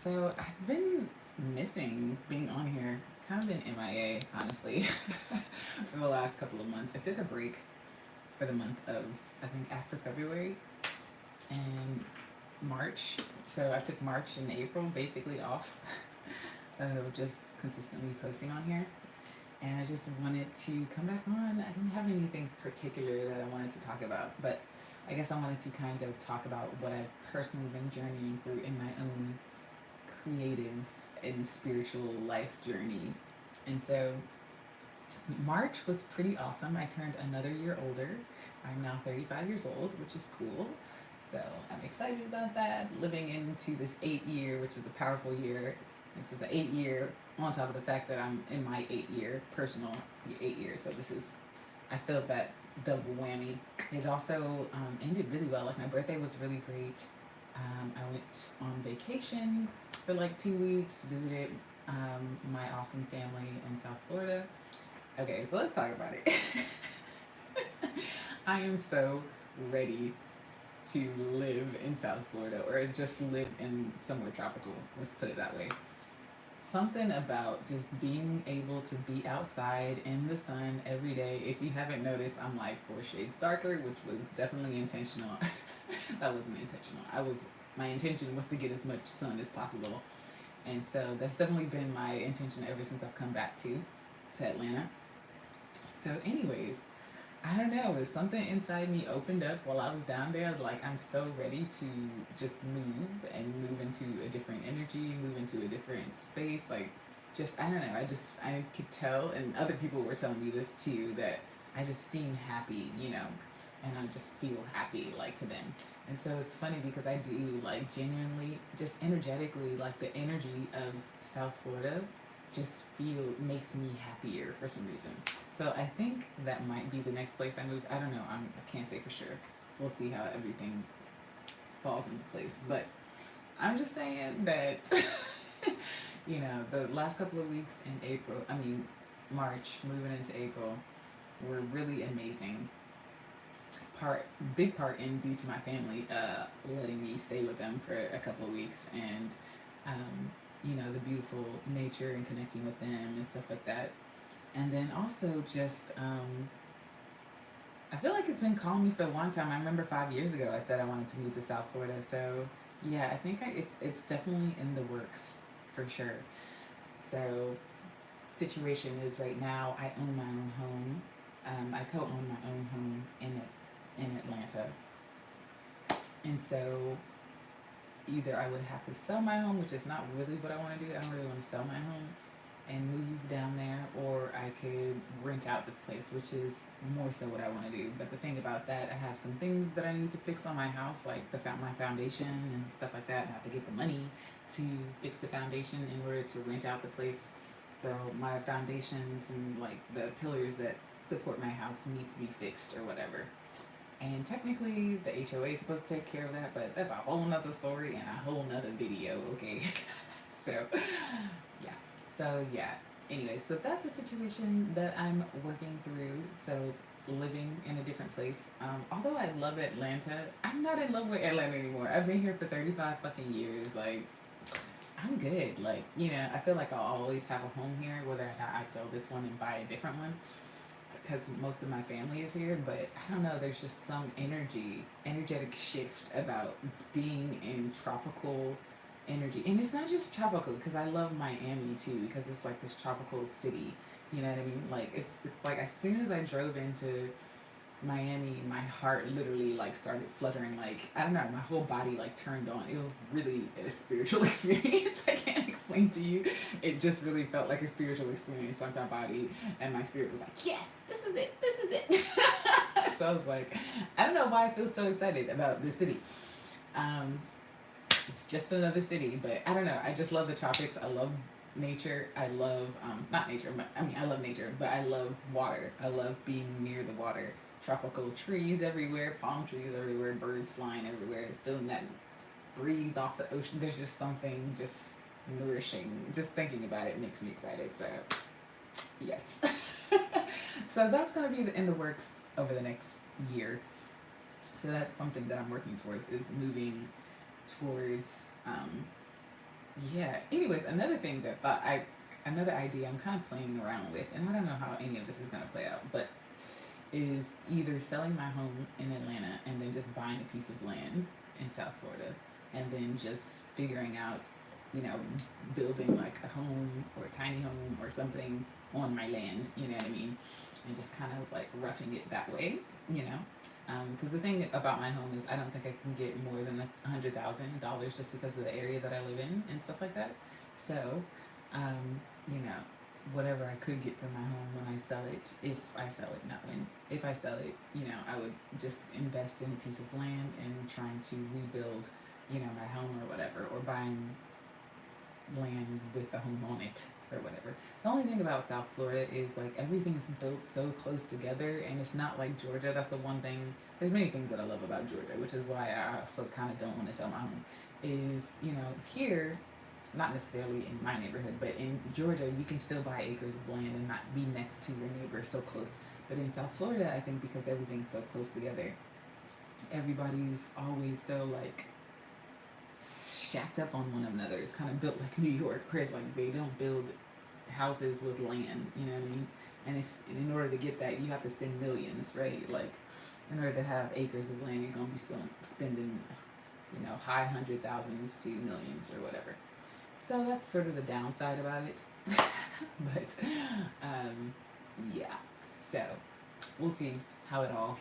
So I've been missing being on here. Kind of been MIA, honestly, for the last couple of months. I took a break for the month of, I think, after February and March. So I took March and April basically off of just consistently posting on here. And I just wanted to come back on. I didn't have anything particular that I wanted to talk about, but I guess I wanted to kind of talk about what I've personally been journeying through in my own creative and spiritual life journey. And so March was pretty awesome. I turned another year older. I'm now 35 years old, which is cool. So I'm excited about that. Living into this 8 year, which is a powerful year. This is an 8 year on top of the fact that I'm in my 8 year personal 8 years. So this is, I felt that double whammy. It also ended really well. Like my birthday was really great. I went on vacation for like 2 weeks, visited my awesome family in South Florida. Okay, so let's talk about it. I am so ready to live in South Florida or just live in somewhere tropical. Let's put it that way. Something about just being able to be outside in the sun every day. If you haven't noticed, I'm like 4 shades darker, which was definitely intentional. That wasn't intentional. My intention was to get as much sun as possible. And so that's definitely been my intention ever since I've come back to Atlanta. So anyways, I don't know, it's something inside me opened up while I was down there. Like I'm so ready to just move and move into a different energy, move into a different space. Like just I don't know, I could tell, and other people were telling me this too, that I just seem happy, and I just feel happy like to them. And so it's funny because I do like genuinely just energetically like the energy of South Florida just makes me happier for some reason. So I think that might be the next place I move. I don't know. I can't say for sure. We'll see how everything falls into place. But I'm just saying that the last couple of weeks in April, I mean March, moving into April, were really amazing. Big part in due to my family letting me stay with them for a couple of weeks, and the beautiful nature and connecting with them and stuff like that. And then also just, I feel like it's been calling me for a long time. I remember 5 years ago I said I wanted to move to South Florida. So yeah, I think it's definitely in the works for sure. So situation is right now I own my own home. I co-own my own home in Atlanta, and so either I would have to sell my home, which is not really what I want to do. I don't really want to sell my home and move down there, or I could rent out this place, which is more so what I want to do. But the thing about that, I have some things that I need to fix on my house, like my foundation and stuff like that. I have to get the money to fix the foundation in order to rent out the place. So my foundations and like the pillars that support my house need to be fixed or whatever. And technically, the HOA is supposed to take care of that, but that's a whole nother story and a whole nother video, okay? So, yeah. So, yeah. Anyway, so that's the situation that I'm working through. So, living in a different place. Although I love Atlanta, I'm not in love with Atlanta anymore. I've been here for 35 fucking years. Like, I'm good. Like, I feel like I'll always have a home here, whether or not I sell this one and buy a different one, because most of my family is here. But I don't know, there's just some energetic shift about being in tropical energy. And it's not just tropical, because I love Miami too, because it's like this tropical city. You know what I mean? Like it's like as soon as I drove into Miami, my heart literally like started fluttering. Like I don't know, my whole body like turned on. It was really a spiritual experience. I can't explain to you. It just really felt like a spiritual experience on my body, and my spirit was like, "Yes, this is it. This is it." So I was like, I don't know why I feel so excited about this city. Um, it's just another city, but I don't know. I just love the tropics. I love nature. I love not nature, but I mean I love nature, but I love water. I love being near the water. Tropical trees everywhere, palm trees everywhere, birds flying everywhere, feeling that breeze off the ocean. There's just something just nourishing. Just thinking about it makes me excited. So yes. So that's gonna be in the works over the next year. So that's something that I'm working towards, is moving towards yeah. Anyways, another idea I'm kind of playing around with, and I don't know how any of this is gonna play out, but is either selling my home in Atlanta and then just buying a piece of land in South Florida, and then just figuring out, you know, building like a home or a tiny home or something on my land, you know what I mean? And just kind of like roughing it that way, you know? Because the thing about my home is I don't think I can get more than $100,000 just because of the area that I live in and stuff like that. So, you know, whatever I could get for my home when I sell it, if I sell it, not when, if I sell it, you know, I would just invest in a piece of land and trying to rebuild, you know, my home or whatever, or buying land with the home on it or whatever. The only thing about South Florida is like everything's built so close together, and it's not like Georgia. That's the one thing. There's many things that I love about Georgia, which is why I also kind of don't want to sell my home. Is, you know, here, not necessarily in my neighborhood, but in Georgia, you can still buy acres of land and not be next to your neighbor so close. But in South Florida, I think because everything's so close together, everybody's always so like shacked up on one another. It's kind of built like New York, where it's like they don't build houses with land, you know what I mean? And if in order to get that, you have to spend millions, right? Like in order to have acres of land, you're gonna be spending, you know, high hundred thousands to millions or whatever. So that's sort of the downside about it. But yeah. So we'll see how it all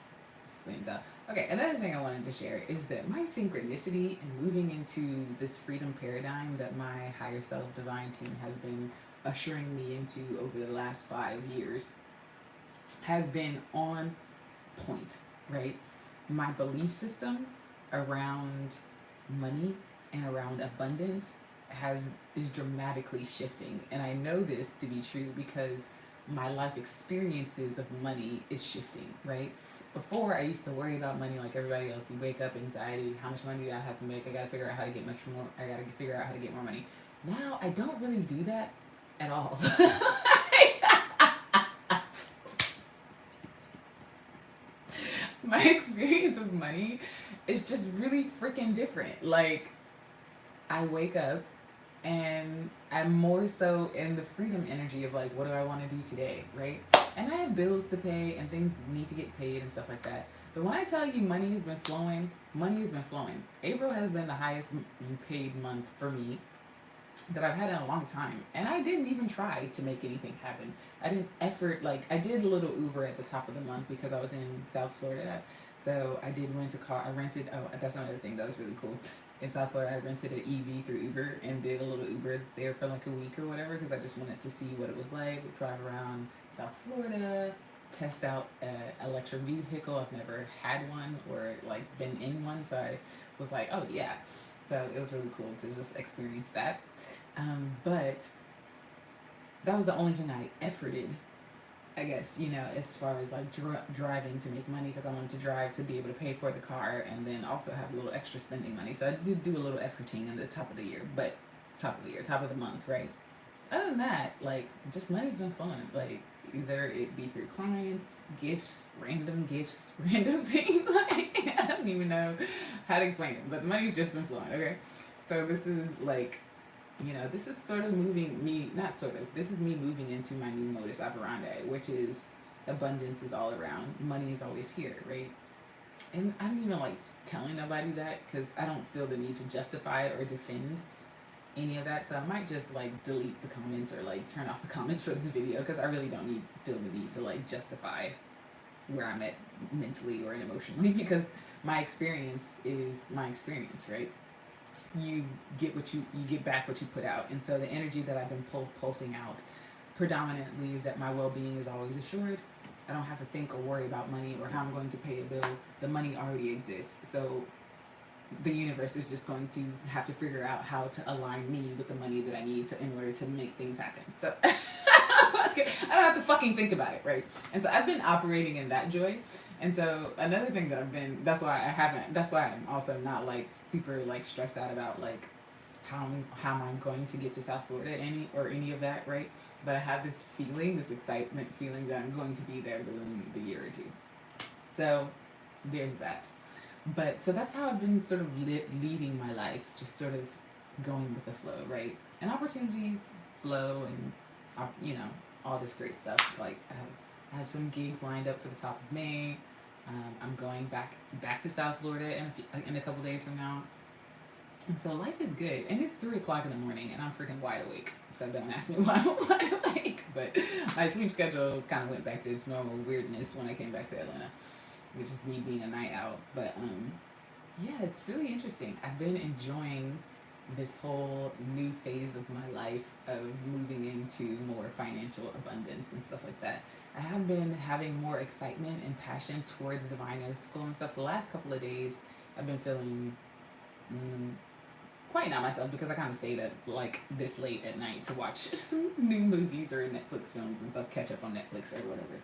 explains out. Okay, another thing I wanted to share is that my synchronicity and moving into this freedom paradigm that my higher self divine team has been ushering me into over the last 5 years has been on point, right? My belief system around money and around abundance is dramatically shifting, and I know this to be true because my life experiences of money is shifting, right? Before, I used to worry about money like everybody else. You wake up, anxiety, how much money do I have to make? I gotta figure out how to get much more. I gotta figure out how to get more money. Now I don't really do that at all. My experience of money is just really freaking different. Like, I wake up and I'm more so in the freedom energy of like, what do I want to do today, right? And I have bills to pay and things need to get paid and stuff like that. But when I tell you money has been flowing, money has been flowing. April has been the highest paid month for me that I've had in a long time. And I didn't even try to make anything happen. I didn't effort, like, I did a little Uber at the top of the month because I was in South Florida. So I did rent a car. I rented, oh, that's another thing that was really cool. In South Florida, I rented an EV through Uber and did a little Uber there for like a week or whatever because I just wanted to see what it was like. We drive around South Florida, test out an electric vehicle. I've never had one or like been in one, so I was like, oh yeah. So it was really cool to just experience that. But that was the only thing I efforted, I guess, you know, as far as like driving to make money, because I wanted to drive to be able to pay for the car and then also have a little extra spending money. So I did do a little efforting in the top of the year, but top of the month, right? Other than that, like, just money's been flowing. Like, either it be through clients, random gifts, random things. Like, I don't even know how to explain it, but the money's just been flowing, okay? So this is like, you know, this is sort of moving me, not sort of, this is me moving into my new modus operandi, which is abundance is all around. Money is always here, right? And I don't even like telling nobody that because I don't feel the need to justify or defend any of that. So I might just like delete the comments or like turn off the comments for this video because I really don't feel the need to like justify where I'm at mentally or emotionally because my experience is my experience, right? You get back what you put out, and so the energy that I've been pulsing out predominantly is that my well-being is always assured. I don't have to think or worry about money or how I'm going to pay a bill. The money already exists, so the universe is just going to have to figure out how to align me with the money that I need in order to make things happen. So I don't have to fucking think about it, right? And so I've been operating in that joy. And so another thing that that's why I'm also not like super like stressed out about like how I'm going to get to South Florida any of that, right? But I have this excitement feeling that I'm going to be there within the year or two. So there's that. But so that's how I've been sort of leading my life, just sort of going with the flow, right? And opportunities flow, and all this great stuff. Like I have some gigs lined up for the top of May. I'm going back to South Florida in a couple days from now. And so life is good, and it's 3 o'clock in the morning, and I'm freaking wide awake. So don't ask me why I'm wide awake. But my sleep schedule kind of went back to its normal weirdness when I came back to Atlanta, which is me being a night out. But yeah, it's really interesting. I've been enjoying this whole new phase of my life of moving into more financial abundance and stuff like that. I have been having more excitement and passion towards Divine Earth School and stuff. The last couple of days, I've been feeling quite not myself because I kind of stayed up like this late at night to watch some new movies or Netflix films and stuff, catch up on Netflix or whatever.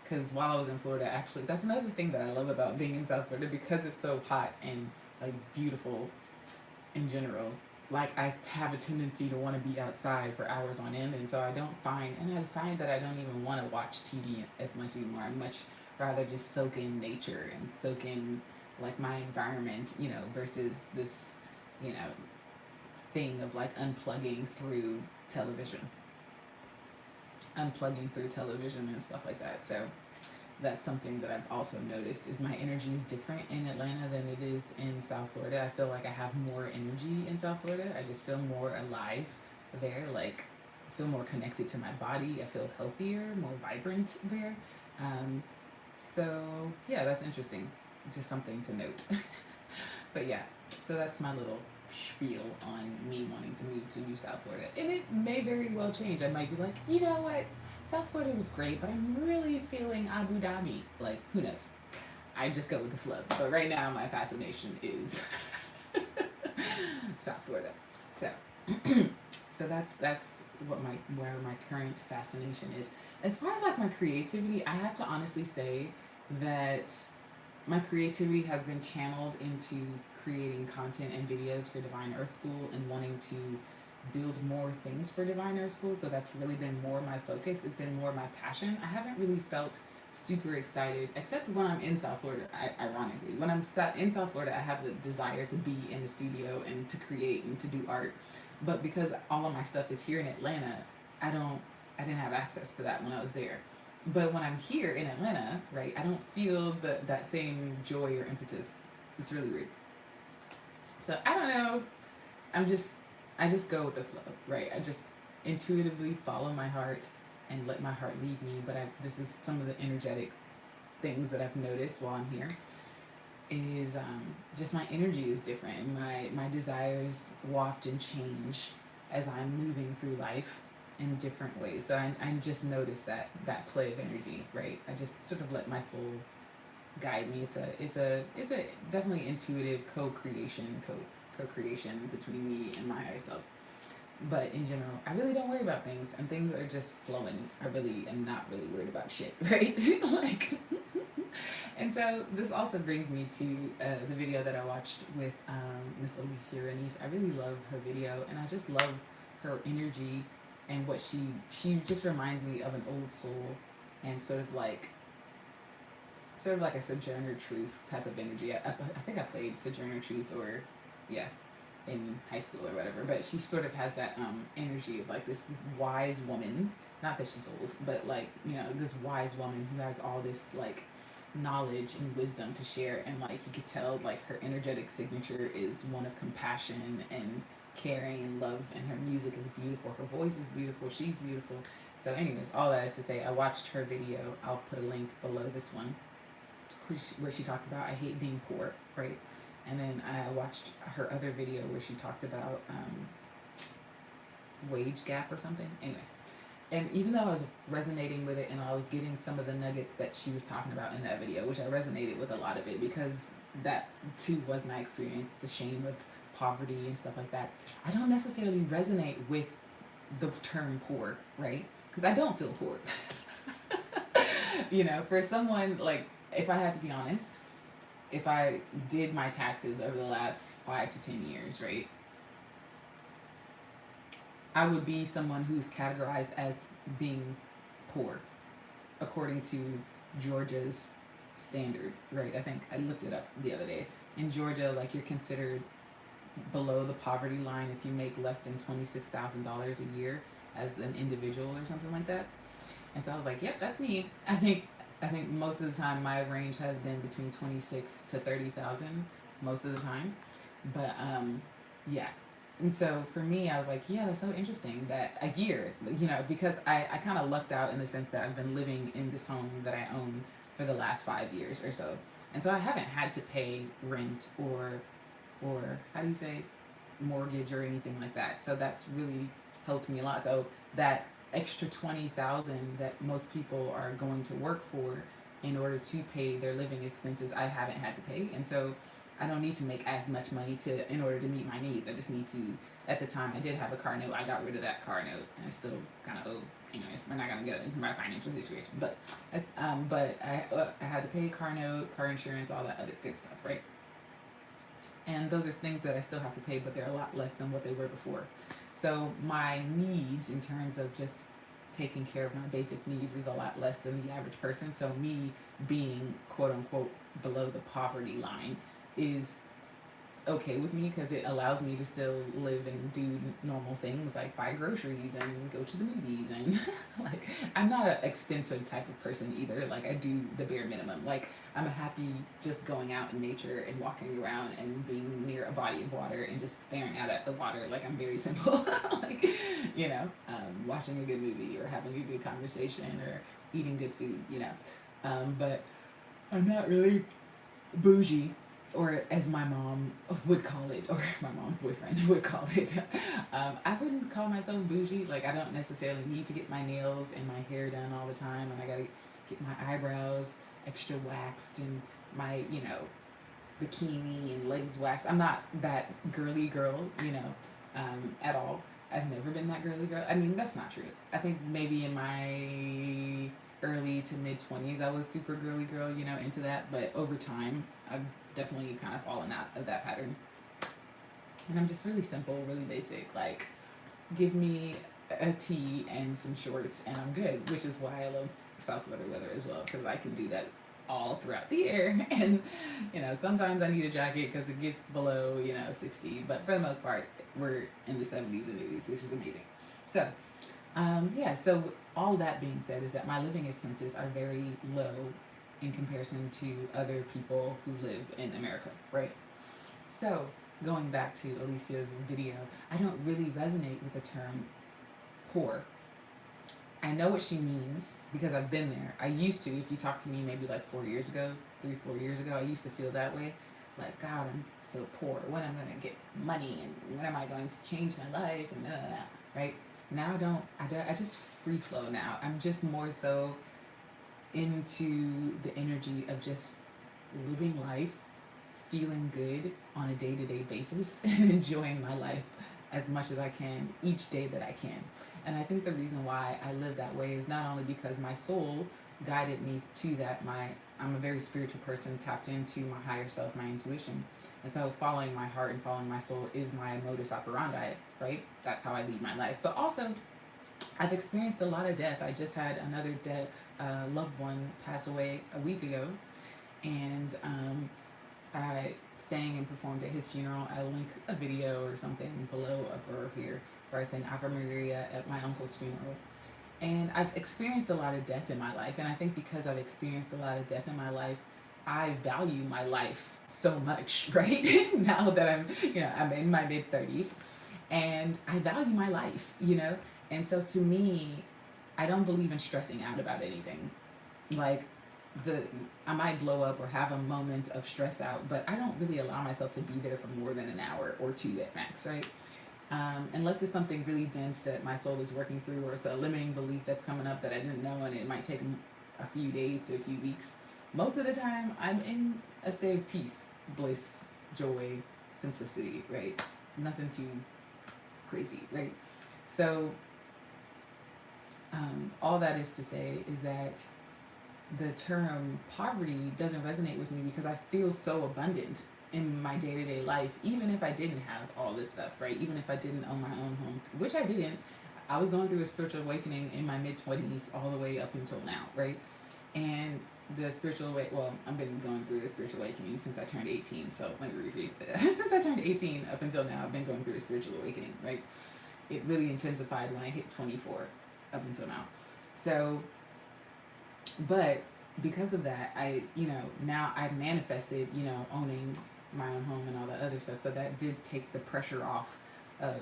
Because while I was in Florida, actually, that's another thing that I love about being in South Florida, because it's so hot and like beautiful in general. Like I have a tendency to want to be outside for hours on end, and so I find that I don't even want to watch TV as much anymore. I much rather just soak in nature and soak in like my environment, versus this, you know, thing of like unplugging through television and stuff like that. So that's something that I've also noticed is my energy is different in Atlanta than it is in South Florida. I feel like I have more energy in South Florida. I just feel more alive there. Like I feel more connected to my body. I feel healthier, more vibrant there. So yeah, that's interesting. Just something to note. But yeah, so that's my little spiel on me wanting to move to New South Florida. And it may very well change. I might be like, you know what? South Florida was great, but I'm really feeling Abu Dhabi. Like, who knows? I just go with the flow. But right now, my fascination is South Florida. So, so that's where my current fascination is. As far as like my creativity, I have to honestly say that my creativity has been channeled into creating content and videos for Divine Earth School and wanting to build more things for Divine Earth School. So that's really been more my focus. It's been more my passion. I haven't really felt super excited, except when I'm in South Florida. Ironically, when I'm in South Florida, I have the desire to be in the studio and to create and to do art. But because all of my stuff is here in Atlanta, I didn't have access to that when I was there. But when I'm here in Atlanta, right, I don't feel that same joy or impetus. It's really weird. So I don't know. I just go with the flow, right? I just intuitively follow my heart and let my heart lead me. But this is some of the energetic things that I've noticed while I'm here is just my energy is different. My desires waft and change as I'm moving through life in different ways. So I just noticed that play of energy, right? I just sort of let my soul guide me. It's a definitely intuitive co-creation between me and my higher self. But in general, I really don't worry about things, and things are just flowing. I really am not really worried about shit, right? Like, and so this also brings me to the video that I watched with Miss Alecia Renece. I really love her video, and I just love her energy and what she just reminds me of an old soul, and sort of like a Sojourner Truth type of energy. I think I played Sojourner Truth in high school or whatever, but she sort of has that energy of like this wise woman. Not that she's old, but like, this wise woman who has all this like knowledge and wisdom to share, and like you could tell like her energetic signature is one of compassion and caring and love, and her music is beautiful, her voice is beautiful, she's beautiful. So anyways, all that is to say, I watched her video. I'll put a link below this one where she talks about I hate being poor, right? And then I watched her other video where she talked about wage gap or something. Anyways, and even though I was resonating with it and I was getting some of the nuggets that she was talking about in that video, which I resonated with a lot of it because that too was my experience, the shame of poverty and stuff like that. I don't necessarily resonate with the term poor, right? Because I don't feel poor. For someone, like, if I had to be honest, if I did my taxes over the last 5 to 10 years, right, I would be someone who's categorized as being poor, according to Georgia's standard, right? I think I looked it up the other day. In Georgia, like, you're considered below the poverty line if you make less than $26,000 a year as an individual or something like that. And so I was like, yep, that's me. I think most of the time my range has been between 26 to 30,000 most of the time. But yeah. And so for me, I was like, yeah, that's so interesting that a year, because I kind of lucked out in the sense that I've been living in this home that I own for the last 5 years or so. And so I haven't had to pay rent or how do you say, mortgage or anything like that. So that's really helped me a lot. So that extra 20,000 that most people are going to work for in order to pay their living expenses, I haven't had to pay. And so I don't need to make as much money to in order to meet my needs. I just need to. At the time, I did have a car note. I got rid of that car note, and I still kind of owe. Anyways, we're not gonna go into my financial situation, but I had to pay car note, car insurance, all that other good stuff, right? And those are things that I still have to pay, but they're a lot less than what they were before. So my needs in terms of just taking care of my basic needs is a lot less than the average person. So me being quote unquote below the poverty line is okay with me because it allows me to still live and do normal things like buy groceries and go to the movies and like I'm not an expensive type of person either. Like I do the bare minimum. Like I'm happy just going out in nature and walking around and being near a body of water and just staring out at the water. Like I'm very simple. Like watching a good movie or having a good conversation or eating good food. But I'm not really bougie, or as my mom would call it, or my mom's boyfriend would call it. I wouldn't call myself bougie. Like I don't necessarily need to get my nails and my hair done all the time, and I gotta get my eyebrows extra waxed and my bikini and legs waxed. I'm not that girly girl, at all. I've never been that girly girl. I mean, that's not true. I think maybe in my early to mid 20s I was super girly girl, into that, but over time I've definitely kind of fallen out of that pattern. And I'm just really simple, really basic. Like, give me a tee and some shorts and I'm good, which is why I love South Florida weather as well, because I can do that all throughout the year. And, sometimes I need a jacket because it gets below, 60, but for the most part, we're in the 70s and 80s, which is amazing. So, so all that being said is that my living expenses are very low in comparison to other people who live in America, right? So going back to Alecia's video, I don't really resonate with the term poor. I know what she means because I've been there. I used to, if you talked to me maybe like 4 years ago, 4 years ago, I used to feel that way. Like, God, I'm so poor. When am I going to get money? And when am I going to change my life? And right? Now I just free flow now. I'm just more so into the energy of just living life, feeling good on a day-to-day basis, and enjoying my life as much as I can each day that I can. And I think the reason why I live that way is not only because my soul guided me to that. I'm a very spiritual person, tapped into my higher self, my intuition. And so following my heart and following my soul is my modus operandi, right? That's how I lead my life. But also, I've experienced a lot of death. I just had another loved one pass away a week ago. And I sang and performed at his funeral. I'll link a video or something below up or here where I sang Ave Maria at my uncle's funeral. And I've experienced a lot of death in my life. And I think because I've experienced a lot of death in my life, I value my life so much, right? Now that I'm in my mid 30s and I value my life, And so to me, I don't believe in stressing out about anything. Like I might blow up or have a moment of stress out, but I don't really allow myself to be there for more than an hour or two at max, right? Unless it's something really dense that my soul is working through, or it's a limiting belief that's coming up that I didn't know, and it might take a few days to a few weeks. Most of the time, I'm in a state of peace, bliss, joy, simplicity, right? Nothing too crazy, right? So, all that is to say is that the term poverty doesn't resonate with me because I feel so abundant in my day-to-day life, even if I didn't have all this stuff, right? Even if I didn't own my own home, which I didn't. I was going through a spiritual awakening in my mid-20s all the way up until now, right? And the spiritual way. Well, I've been going through a spiritual awakening since I turned 18. So let me rephrase that. Since I turned 18 up until now, I've been going through a spiritual awakening. Right, it really intensified when I hit 24 up until now. So, but because of that, now I've manifested, owning my own home and all that other stuff. So that did take the pressure off of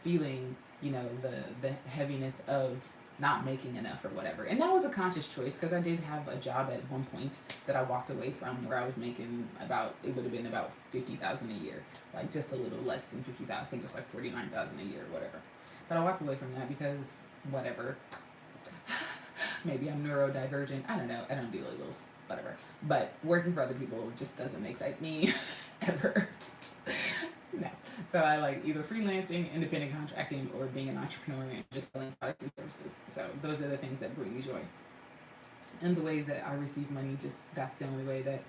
feeling, the heaviness of not making enough or whatever. And that was a conscious choice because I did have a job at one point that I walked away from where I was making it would have been about 50,000 a year, like just a little less than 50,000. I think it was like 49,000 a year or whatever. But I walked away from that because whatever. Maybe I'm neurodivergent. I don't know. I don't do labels. Whatever. But working for other people just doesn't excite me ever. No. So I like either freelancing, independent contracting, or being an entrepreneur and just selling products and services. So those are the things that bring me joy. And the ways that I receive money, that's the only way that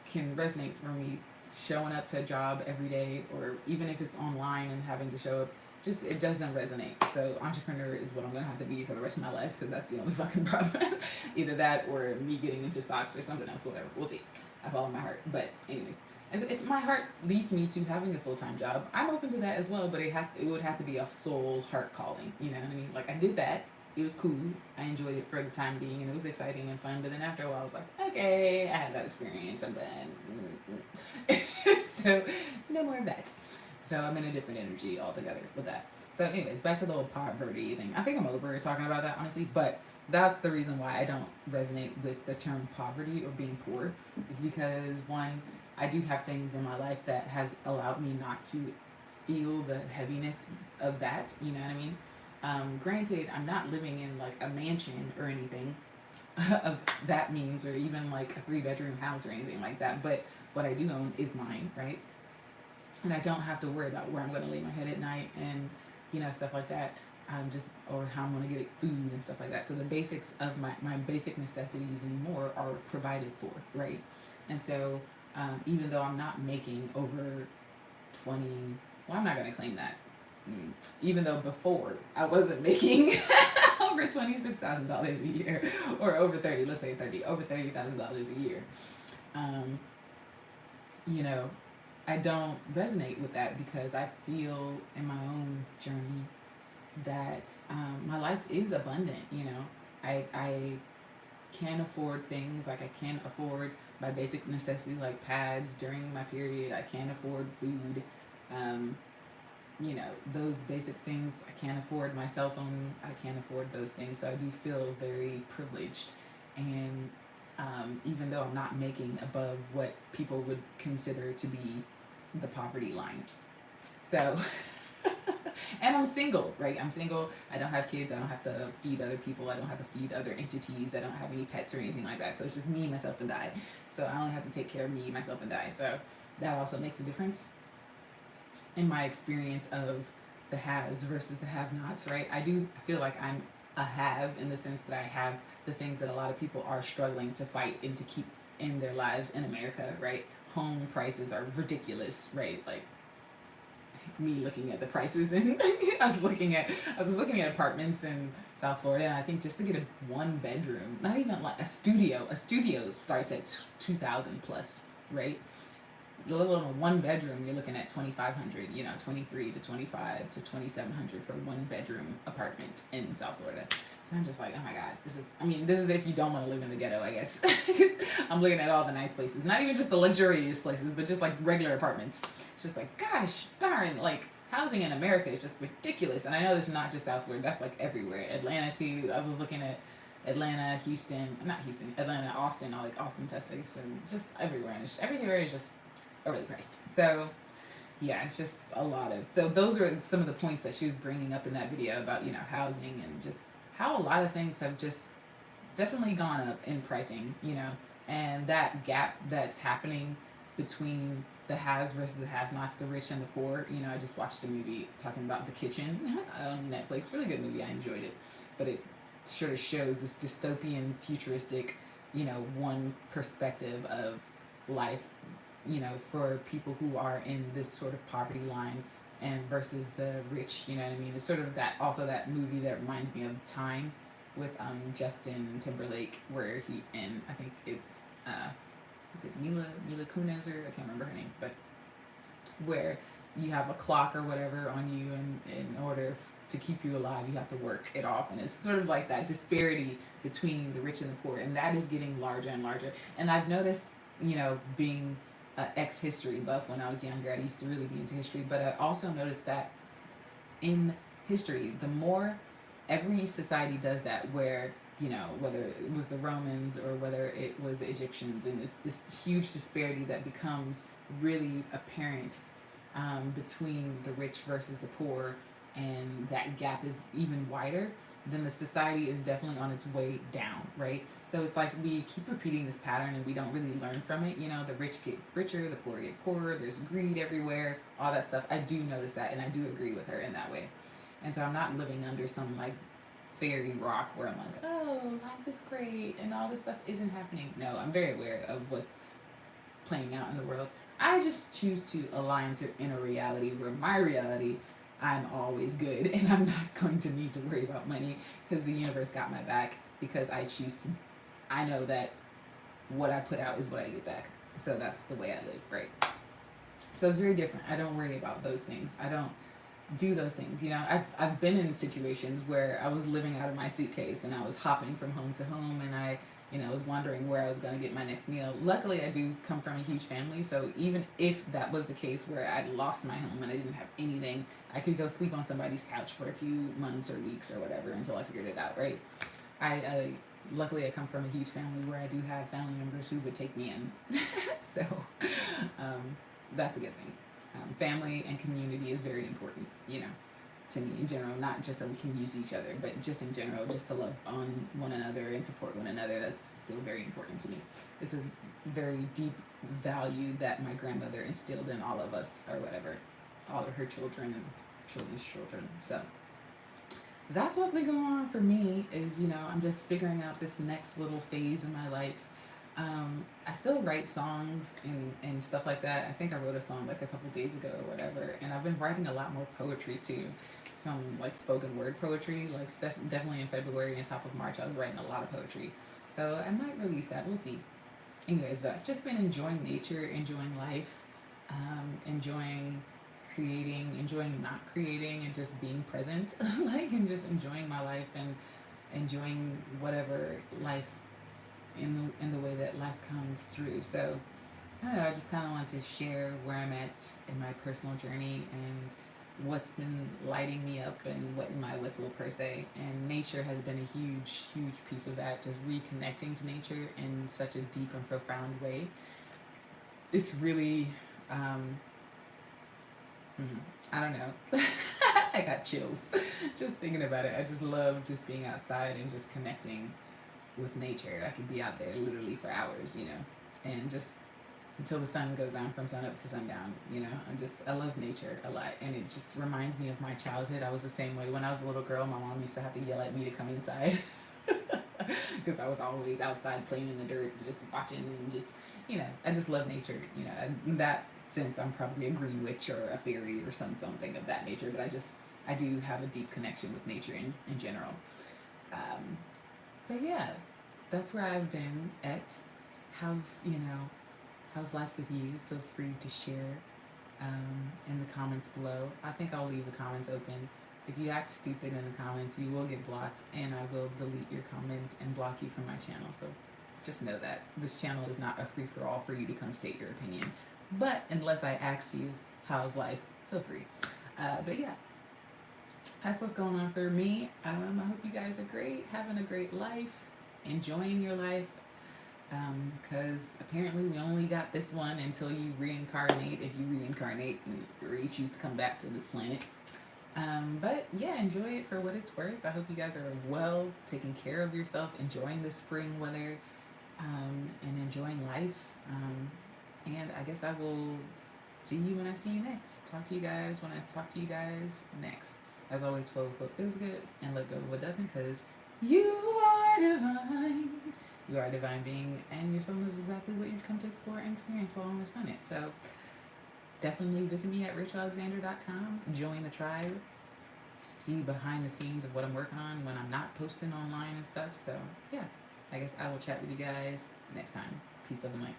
can resonate for me. Showing up to a job every day, or even if it's online and having to show up, it doesn't resonate. So entrepreneur is what I'm gonna have to be for the rest of my life because that's the only fucking problem. Either that or me getting into stocks or something else, whatever. We'll see. I follow my heart. But anyways, if my heart leads me to having a full-time job, I'm open to that as well, but it would have to be a soul heart calling. You know what I mean? Like I did that. It was cool. I enjoyed it for the time being and it was exciting and fun. But then after a while I was like, okay, I had that experience. I'm done. So no more of that. So I'm in a different energy altogether with that. So anyways, back to the whole poverty thing. I think I'm over talking about that, honestly, but that's the reason why I don't resonate with the term poverty or being poor is because, one, I do have things in my life that has allowed me not to feel the heaviness of that, you know what I mean? Granted, I'm not living in like a mansion or anything of that means, or even like a 3-bedroom house or anything like that, but what I do own is mine, right? And I don't have to worry about where I'm going to lay my head at night and, stuff like that. Or how I'm going to get food and stuff like that. So the basics of my basic necessities and more are provided for, right? And so even though I'm not making over 20, well, I'm not going to claim that. Even though before I wasn't making over $26,000 a year, or over 30, let's say 30, over $30,000 a year. I don't resonate with that because I feel in my own journey that my life is abundant. I can afford things, like I can afford my basic necessities like pads during my period. I can afford food. Those basic things. I can't afford my cell phone. I can't afford those things. So I do feel very privileged. And even though I'm not making above what people would consider to be the poverty line. So, and I'm single, right? I'm single. I don't have kids. I don't have to feed other people. I don't have to feed other entities. I don't have any pets or anything like that. So it's just me, myself, and I. So I only have to take care of me, myself, and I. So that also makes a difference in my experience of the haves versus the have-nots, right? I feel like I'm a have in the sense that I have the things that a lot of people are struggling to fight and to keep in their lives in America, right? Home prices are ridiculous, right? Like me looking at the prices, and I was looking at apartments in South Florida, and I think just to get a 1-bedroom, not even like a studio starts at 2,000 plus, right? Let alone a 1-bedroom, you're looking at 2,500, 23 to 25 to 2,700 for a 1-bedroom apartment in South Florida. So I'm just like, oh my God, this is if you don't want to live in the ghetto, I guess. I'm looking at all the nice places, not even just the luxurious places, but just like regular apartments. It's just like, gosh darn, like housing in America is just ridiculous. And I know this is not just South Florida, that's like everywhere. Atlanta too. I was looking at Atlanta, Atlanta, Austin, all like Austin, Texas, and just everywhere. And everywhere is just overly priced. So yeah, it's just a lot of, so those are some of the points that she was bringing up in that video about, housing and just how a lot of things have just definitely gone up in pricing, and that gap that's happening between the haves versus the have-nots, the rich and the poor. I just watched a movie talking about The Kitchen on Netflix. Really good movie. I enjoyed it. But it sort of shows this dystopian, futuristic, one perspective of life, for people who are in this sort of poverty line and versus the rich, you know what I mean? It's sort of that, also that movie that reminds me of Time, with Justin Timberlake, where he, and I think it's is it Mila Kunis, or I can't remember her name, but where you have a clock or whatever on you, and in order to keep you alive, you have to work it off, and it's sort of like that disparity between the rich and the poor, and that is getting larger and larger. And I've noticed, being an ex-history buff when I was younger, I used to really be into history, but I also noticed that in history, the more every society does that, where whether it was the Romans or whether it was the Egyptians, and it's this huge disparity that becomes really apparent, between the rich versus the poor, and that gap is even wider, then the society is definitely on its way down, right? So it's like we keep repeating this pattern and we don't really learn from it. The rich get richer, the poor get poorer, there's greed everywhere, all that stuff. I do notice that, and I do agree with her in that way. And so I'm not living under some like fairy rock where I'm like, oh, life is great and all this stuff isn't happening. No, I'm very aware of what's playing out in the world. I just choose to align to in a reality where my reality, I'm always good and I'm not going to need to worry about money, because the universe got my back, because I know that what I put out is what I get back. So that's the way I live, right? So it's very different. I don't worry about those things. I don't do those things. I've been in situations where I was living out of my suitcase and I was hopping from home to home, and I was wondering where I was going to get my next meal. Luckily, I do come from a huge family, so even if that was the case where I'd lost my home and I didn't have anything, I could go sleep on somebody's couch for a few months or weeks or whatever until I figured it out, right? Luckily, I come from a huge family where I do have family members who would take me in. So that's a good thing. Family and community is very important, to me in general, not just so we can use each other, but just in general, just to love on one another and support one another. That's still very important to me. It's a very deep value that my grandmother instilled in all of us, or whatever, all of her children and children's children. So that's what's been going on for me, is, I'm just figuring out this next little phase in my life. I still write songs and stuff like that. I think I wrote a song like a couple days ago or whatever, and I've been writing a lot more poetry too. Some like spoken word poetry, like definitely in February and top of March I was writing a lot of poetry. So I might release that, we'll see. Anyways, but I've just been enjoying nature, enjoying life, enjoying creating, enjoying not creating, and just being present, and just enjoying my life and enjoying whatever life in the way that life comes through. So I don't know, I just kind of want to share where I'm at in my personal journey and what's been lighting me up and wetting my whistle, per se. And nature has been a huge piece of that, just reconnecting to nature in such a deep and profound way. It's really I don't know. I got chills just thinking about it. I just love just being outside and just connecting with nature. I could be out there literally for hours, and just until the sun goes down, from sun up to sundown, I love nature a lot, and it just reminds me of my childhood. I was the same way when I was a little girl. My mom used to have to yell at me to come inside because I was always outside playing in the dirt, just watching, I just love nature, in that sense. I'm probably a green witch or a fairy or something of that nature, but I do have a deep connection with nature in general. So yeah, that's where I've been at. How's life with you? Feel free to share in the comments below. I think I'll leave the comments open. If you act stupid in the comments, you will get blocked, and I will delete your comment and block you from my channel. So just know that this channel is not a free-for-all for you to come state your opinion. But unless I ask you, how's life? Feel free. But yeah, that's what's going on for me. I hope you guys are great, having a great life, enjoying your life, because apparently we only got this one until you reincarnate, if you reincarnate or you choose to come back to this planet. But yeah, enjoy it for what it's worth. I hope you guys are well, taking care of yourself, enjoying the spring weather, and enjoying life. And I guess I will see you when I see you next. Talk to you guys when I talk to you guys next. As always, follow what feels good and let go of what doesn't, because you are divine. You are a divine being, and your soul is exactly what you've come to explore and experience while on this planet. So definitely visit me at rachaelalexander.com. Join the tribe. see behind the scenes of what I'm working on when I'm not posting online and stuff. So yeah, I guess I will chat with you guys next time. Peace, love, and light.